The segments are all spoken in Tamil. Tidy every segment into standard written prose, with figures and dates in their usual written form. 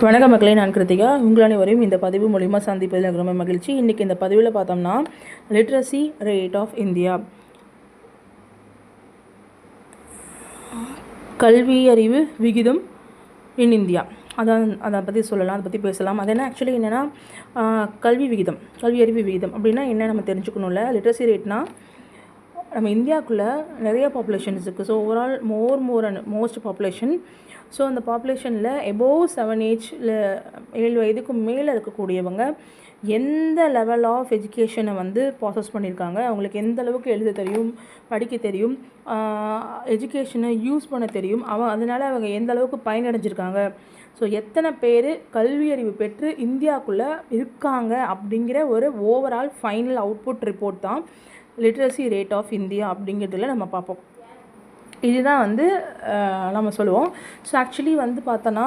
வணக்கம் மக்களே, நான் கிருத்திகா. உங்கள் அனைவரையும் இந்த பதிவு மூலிமா சந்திப்பதில் எனக்கு ரொம்ப மகிழ்ச்சி. இன்றைக்கி இந்த பதிவில் பார்த்தோம்னா லிட்ரஸி ரேட் ஆஃப் இந்தியா, கல்வி அறிவு விகிதம் இன் இந்தியா, அதை பற்றி சொல்லலாம், அதை பற்றி பேசலாம். அது என்ன ஆக்சுவலி என்னென்னா கல்வி அறிவு விகிதம் அப்படின்னா என்ன நம்ம தெரிஞ்சுக்கணும்ல. லிட்ரஸி ரேட்னால் நம்ம இந்தியாவுக்குள்ளே நிறைய பாப்புலேஷன்ஸ் இருக்குது. So overall most population. So அந்த பாப்புலேஷனில் எபோவ் 7 ஏஜில் 7 வயதுக்கு மேலே இருக்கக்கூடியவங்க எந்த லெவல் ஆஃப் எஜுகேஷனை ப்ராசஸ் பண்ணியிருக்காங்க, அவங்களுக்கு எந்த அளவுக்கு எழுத தெரியும், படிக்க தெரியும், எஜுகேஷனை யூஸ் பண்ண தெரியும், அதனால் அவங்க எந்த அளவுக்கு பயனடைஞ்சிருக்காங்க, ஸோ எத்தனை பேர் கல்வி அறிவு பெற்று இந்தியாவுக்குள்ளே இருக்காங்க அப்படிங்கிற ஒரு ஓவரால் ஃபைனல் அவுட்புட் ரிப்போர்ட் தான் லிட்ரஸி ரேட் ஆஃப் இந்தியா அப்படிங்கிறதுல நம்ம பார்ப்போம். இதுதான் நம்ம சொல்லுவோம். ஸோ ஆக்சுவலி பார்த்தோன்னா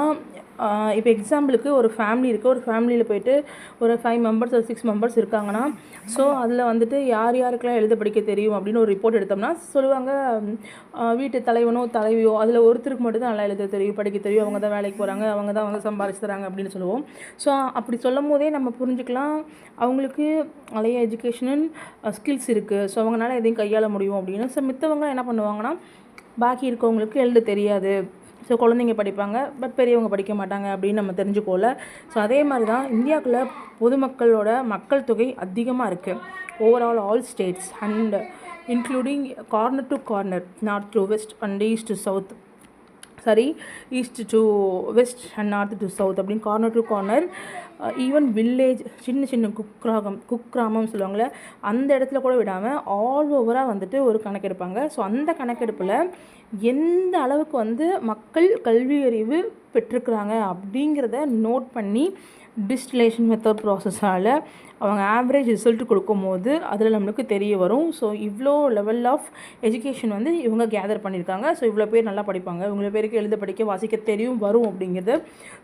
இப்போ எக்ஸாம்பிளுக்கு ஒரு ஃபேமிலி இருக்குது. ஒரு ஃபேமிலியில் போய்ட்டு ஒரு 5 மெம்பர்ஸ் ஒரு 6 மெம்பர்ஸ் இருக்காங்கன்னா, ஸோ அதில் யார் யாருக்கெல்லாம் எழுத படிக்க தெரியும் அப்படின்னு ஒரு ரிப்போர்ட் எடுத்தோம்னா சொல்லுவாங்க, வீட்டு தலைவனோ தலைவியோ அதில் ஒருத்தருக்கு மட்டும் தான் நல்லா எழுத தெரியும், படிக்க தெரியும், அவங்க தான் வேலைக்கு போகிறாங்க, அவங்க தான் சம்பாரிச்சு தராங்க அப்படின்னு சொல்லுவோம். ஸோ அப்படி சொல்லும் போதே நம்ம புரிஞ்சுக்கலாம் அவங்களுக்கு நிறைய எஜுகேஷனல் ஸ்கில்ஸ் இருக்குது, ஸோ அவங்களால எதையும் கையாள முடியும் அப்படின்னு. ஸோ மித்தவங்க என்ன பண்ணுவாங்கன்னா, பாக்கி இருக்கவங்களுக்கு எழுத தெரியாது, ஸோ குழந்தைங்க படிப்பாங்க பட் பெரியவங்க படிக்க மாட்டாங்க அப்படின்னு நம்ம தெரிஞ்சுக்கோல. ஸோ அதே மாதிரி தான் இந்தியாவுக்குள்ளே பொதுமக்களோட மக்கள் தொகை அதிகமாக இருக்குது. Overall all states and including corner to corner, north to west and east to south, east to west and north to south அப்படின்னு corner to corner, even village, சின்ன குக்கிராமம் சொல்லுவாங்களே, அந்த இடத்துல கூட விடாமல் ஆல் ஓவராக ஒரு கணக்கெடுப்பாங்க. ஸோ அந்த கணக்கெடுப்பில் எந்த அளவுக்கு மக்கள் கல்வி அறிவு பெற்றிருக்கிறாங்க அப்படிங்கிறத நோட் பண்ணி டிஸ்டிலேஷன் மெத்தட் ப்ராசஸால் அவங்க ஆவரேஜ் ரிசல்ட் கொடுக்கும்போது அதில் நம்மளுக்கு தெரிய வரும். ஸோ இவ்வளோ லெவல் ஆஃப் எஜுகேஷன் இவங்க கேதர் பண்ணியிருக்காங்க. ஸோ இவ்வளோ பேர் நல்லா படிப்பாங்க, இவ்வளோ பேருக்கு எழுத படிக்க வாசிக்க தெரியும் வரும் அப்படிங்கிறது.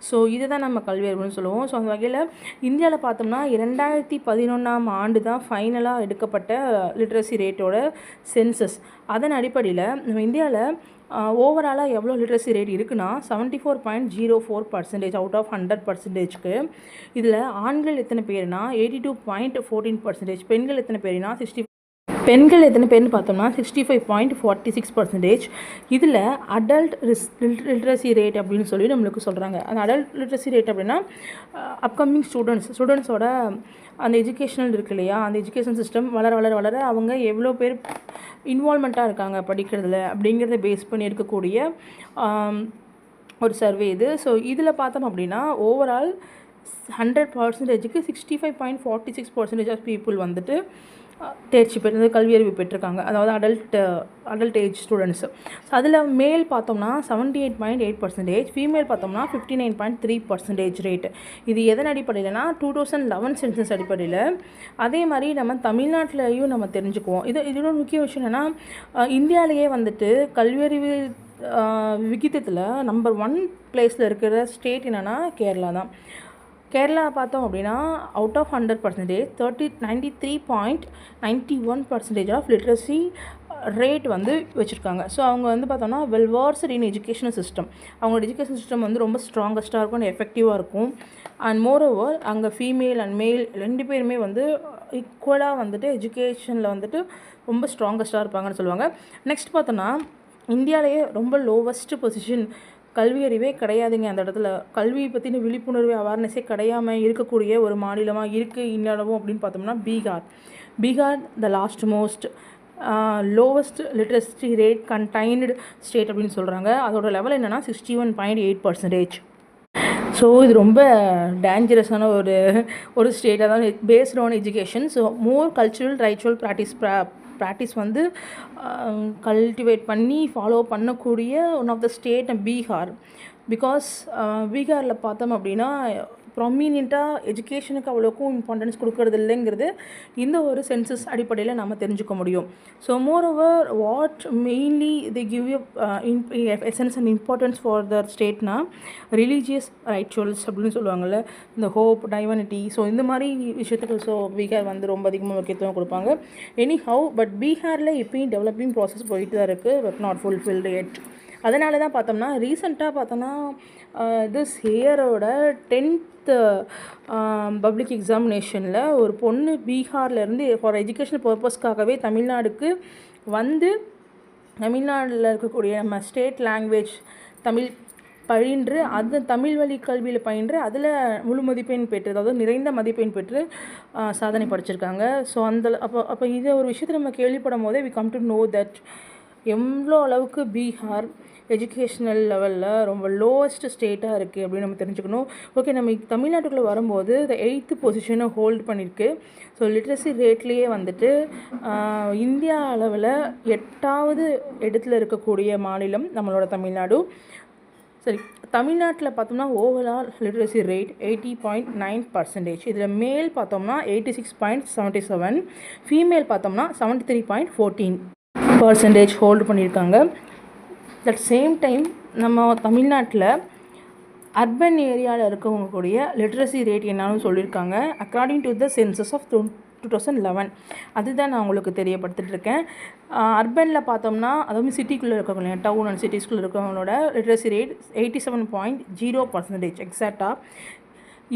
ஸோ இதுதான் நம்ம கல்வி அறிவுன்னு சொல்லுவோம். ஸோ அந்த வகையில் இந்தியாவில் பார்த்தோம்னா 2011ஆம் ஆண்டு தான் ஃபைனலாக எடுக்கப்பட்ட லிட்ரஸி ரேட்டோட சென்சஸ். அதன் அடிப்படையில் நம்ம இந்தியாவில் ஓவராலாக எவ்வளோ லிட்ரஸி ரேட் இருக்குன்னா 74.04% அவுட் ஆஃப் 100%. இதில் ஆண்கள் எத்தனை பேர்னா 82.14%, பெண்கள் எத்தனை பேர்னா பெண்கள் எத்தனை பேர்னு பார்த்தோம்னா 65.46%. இதில் அடல்ட் லிட்ரஸி ரேட் அப்படின்னு சொல்லி நம்மளுக்கு சொல்கிறாங்க. அந்த அடல்ட் லிட்ரஸி ரேட் அப்படின்னா அப்கமிங் ஸ்டூடெண்ட்ஸோட அந்த எஜுகேஷனல் இருக்கு இல்லையா, அந்த எஜுகேஷன் சிஸ்டம் வளர அவங்க எவ்வளோ பேர் இன்வால்மெண்ட்டாக இருக்காங்க படிக்கிறதுல அப்படிங்கிறத பேஸ் பண்ணி இருக்கக்கூடிய ஒரு சர்வே இது. ஸோ இதில் பார்த்தோம் அப்படின்னா ஓவரால் 100%க்கு 65.46% ஆஃப் பீப்புள் தேர்ச்சி பெற்று கல்வி அறிவு பெற்றிருக்காங்க, அதாவது அடல்ட் ஏஜ் ஸ்டூடெண்ட்ஸு. ஸோ அதில் மேல் பார்த்தோம்னா 78.8%, ஃபீமேல் பார்த்தோம்னா 59.3% ரேட்டு. இது எதன் அடிப்படையில்னா 2011 சென்சஸ் அடிப்படையில். அதே மாதிரி நம்ம தமிழ்நாட்டிலையும் நம்ம தெரிஞ்சுக்குவோம். இதோட முக்கிய விஷயம் என்னென்னா, இந்தியாவிலேயே கல்வியறிவு விகிதத்தில் நம்பர் 1 பிளேஸில் இருக்கிற ஸ்டேட் என்னென்னா கேரளா தான். கேரளா பார்த்தோம் அப்படின்னா out of 100% 93.91% of literacy rate வச்சுருக்காங்க. ஸோ அவங்க பார்த்தோம்னா வெல்வர்ஸ்ட் இன் எஜுகேஷனல் சிஸ்டம். அவங்களோட எஜுகேஷன் சிஸ்டம் ரொம்ப ஸ்ட்ராங்கஸ்ட்டாக இருக்கும் அண்ட் எஃபெக்டிவாக இருக்கும். அண்ட் மோரோவர் அங்கே ஃபீமேல் அண்ட் மேல் 2 பேருமே ஈக்குவலாக எஜுகேஷனில் ரொம்ப ஸ்ட்ராங்கஸ்ட்டாக இருப்பாங்கன்னு சொல்லுவாங்க. நெக்ஸ்ட் பார்த்தோன்னா இந்தியாவிலேயே ரொம்ப லோவஸ்ட் பொசிஷன், கல்வி அறிவே கிடையாதுங்க அந்த இடத்துல. கல்வியை பற்றின விழிப்புணர்வு அவேர்னஸே கிடையாமல் இருக்கக்கூடிய ஒரு மாநிலமாக இருக்குது இந்தியாவும் அப்படின்னு பார்த்தோம்னா Bihar the last most lowest literacy rate கண்டைன்டு state அப்படின்னு சொல்கிறாங்க. அதோட லெவல் என்னென்னா 61.8%. ஸோ இது ரொம்ப டேஞ்சரஸான ஒரு ஸ்டேட்டாக தான் based on education. So more cultural ritual practice cultivate பண்ணி ஃபாலோ பண்ணக்கூடிய one of the state Bihar. Because பீகாரில் பார்த்தோம் அப்படின்னா ப்ரொமீனியண்ட்டாக எஜுகேஷனுக்கு அவ்வளோக்கும் இம்பார்ட்டன்ஸ் கொடுக்கறது இல்லைங்கிறது இந்த ஒரு சென்சஸ் அடிப்படையில் நம்ம தெரிஞ்சுக்க முடியும். So more over what mainly the give you essence and importance for the ஸ்டேட்னா ரிலீஜியஸ் ரைச்சுவல்ஸ் அப்படின்னு சொல்லுவாங்கள்ல, இந்த ஹோப், டைவனிட்டி. ஸோ இந்த மாதிரி விஷயத்துக்கு ஸோ பீகார் ரொம்ப அதிகமாக முக்கியத்துவம் கொடுப்பாங்க. எனி ஹவ் பட் பீகாரில் இப்போயும் டெவலப்பிங் ப்ராசஸ் போயிட்டு தான் இருக்குது, பட் நாட் ஃபுல்ஃபில்டு எட். அதனால தான் பார்த்தோம்னா ரீசெண்டாக பார்த்தோம்னா திஸ் இயரோட 10th பப்ளிக் எக்ஸாமினேஷனில் ஒரு பொண்ணு பீகார்லேருந்து ஃபார் எஜுகேஷனல் பர்பஸ்க்காகவே தமிழ்நாடுக்கு வந்து தமிழ்நாட்டில் இருக்கக்கூடிய நம்ம ஸ்டேட் லாங்குவேஜ் தமிழ் பயின்று அது தமிழ் வழி கல்வியில் பயின்று அதில் முழு மதிப்பெண் பெற்று, அதாவது நிறைந்த மதிப்பெண் பெற்று சாதனை படைச்சிருக்காங்க. ஸோ அப்போ இதை ஒரு விஷயத்தை நம்ம கேள்விப்படும் போதே we come to know that எவ்வளோ அளவுக்கு பீகார் எஜுகேஷ்னல் லெவலில் ரொம்ப லோவஸ்ட் ஸ்டேட்டாக இருக்குது அப்படின்னு நம்ம தெரிஞ்சுக்கணும். ஓகே, நம்ம தமிழ்நாட்டுக்குள்ளே வரும்போது இந்த 8th பொசிஷனை ஹோல்ட் பண்ணியிருக்கு. ஸோ லிட்ரஸி ரேட்லேயே வந்துட்டு இந்தியா அளவில் 8வது இடத்துல இருக்கக்கூடிய மாநிலம் நம்மளோட தமிழ்நாடு. சரி, தமிழ்நாட்டில் பார்த்தோம்னா ஓவரால் லிட்ரஸி ரேட் 80.9%. இதில் மேல் பார்த்தோம்னா 86.77, ஃபீமேல் பார்த்தோம்னா 73.14% ஹோல்டு பண்ணியிருக்காங்க. அட் சேம் டைம் நம்ம தமிழ்நாட்டில் அர்பன் ஏரியாவில் இருக்கவங்க கூடிய லிட்ரஸி ரேட் என்னன்னு சொல்லியிருக்காங்க. According to the census of 2011 அதுதான் நான் உங்களுக்கு தெரியப்படுத்திட்டு இருக்கேன். அர்பனில் பார்த்தோம்னா, அதாவது சிட்டிக்குள்ளே இருக்கவங்க, டவுன் அண்ட் சிட்டிஸ்குள்ளே இருக்கவங்களோட லிட்ரஸி ரேட் 87.0% எக்ஸாக்டாக.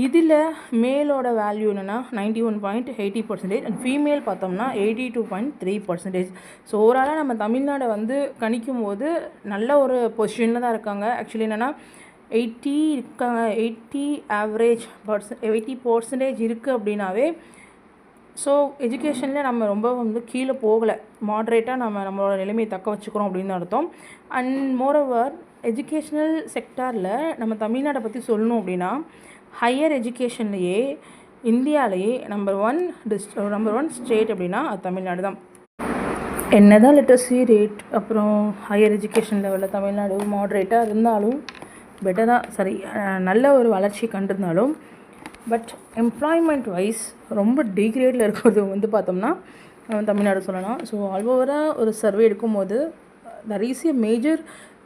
இதில் மேலோட வேல்யூ என்னென்னா 91.80% அண்ட் ஃபீமேல் பார்த்தோம்னா 82.3%. ஸோ ஓவராலாக நம்ம தமிழ்நாடை வந்து கணிக்கும் போது நல்ல ஒரு பொசிஷனில் தான் இருக்காங்க. ஆக்சுவலி என்னென்னா 80 ஆவரேஜ் 80% இருக்குது அப்படின்னாவே ஸோ எஜுகேஷனில் நம்ம ரொம்ப வந்து கீழே போகலை, மாட்ரேட்டாக நம்மளோட நிலைமையை தக்க வச்சுக்கிறோம் அப்படின்னு அர்த்தம். அண்ட் மோரோவர் எஜுகேஷ்னல் செக்டாரில் நம்ம தமிழ்நாட்டை பற்றி சொல்லணும் அப்படின்னா ஹையர் எஜுகேஷன்லேயே இந்தியாவிலேயே நம்பர் ஒன் ஸ்டேட் அப்படின்னா அது தமிழ்நாடு தான். என்ன தான் லிட்ரஸி ரேட் அப்புறம் ஹையர் எஜுகேஷன் லெவலில் தமிழ்நாடு மாட்ரேட்டாக இருந்தாலும் பெட்டராக நல்ல ஒரு வளர்ச்சி கண்டிருந்தாலும் பட் எம்ப்ளாய்மெண்ட் வைஸ் ரொம்ப டிகிரேடில் இருக்கிறது வந்து பார்த்தோம்னா தமிழ்நாடு சொல்லலாம். ஸோ ஆல்ஓவராக ஒரு சர்வே எடுக்கும்போது there is a major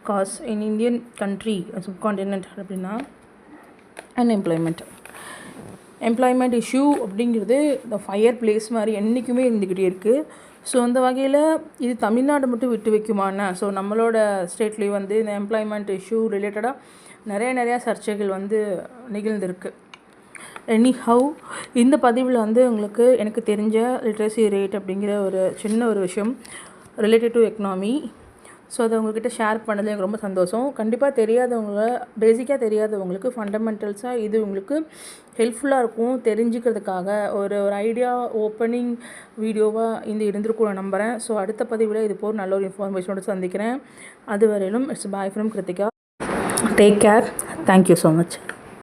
cause in Indian country subcontinent அப்படின்னா எம்ப்ளாய்மெண்ட் இஷ்யூ அப்படிங்கிறது இந்த ஃபயர் பிளேஸ் மாதிரி என்றைக்குமே இருந்துக்கிட்டே இருக்குது. ஸோ அந்த வகையில் இது தமிழ்நாடு மட்டும் விட்டு வைக்குமானா? ஸோ நம்மளோட ஸ்டேட்லேயும் வந்து இந்த எம்ப்ளாய்மெண்ட் இஷ்யூ ரிலேட்டடாக நிறையா சர்ச்சைகள் வந்து நிகழ்ந்திருக்கு. எனிஹவ் இந்த பதிவில் வந்து உங்களுக்கு எனக்கு தெரிஞ்ச லிட்ரஸி ரேட் அப்படிங்கிற ஒரு சின்ன ஒரு விஷயம் ரிலேட்டட் டு எக்கனாமி, ஸோ அதை உங்கள்கிட்ட ஷேர் பண்ணது எனக்கு ரொம்ப சந்தோஷம். கண்டிப்பாக பேசிக்காக தெரியாதவங்களுக்கு ஃபண்டமெண்டல்ஸாக இது உங்களுக்கு ஹெல்ப்ஃபுல்லாக இருக்கும் தெரிஞ்சுக்கிறதுக்காக ஒரு ஐடியா ஓப்பனிங் வீடியோவாக இந்த இருந்திருக்கும் நான் நம்புகிறேன். ஸோ அடுத்த பதிவில் இது போல் நல்ல ஒரு இன்ஃபர்மேஷனோடு சந்திக்கிறேன். அதுவரையிலும் it's bye from Krithika. Take care. Thank you so much.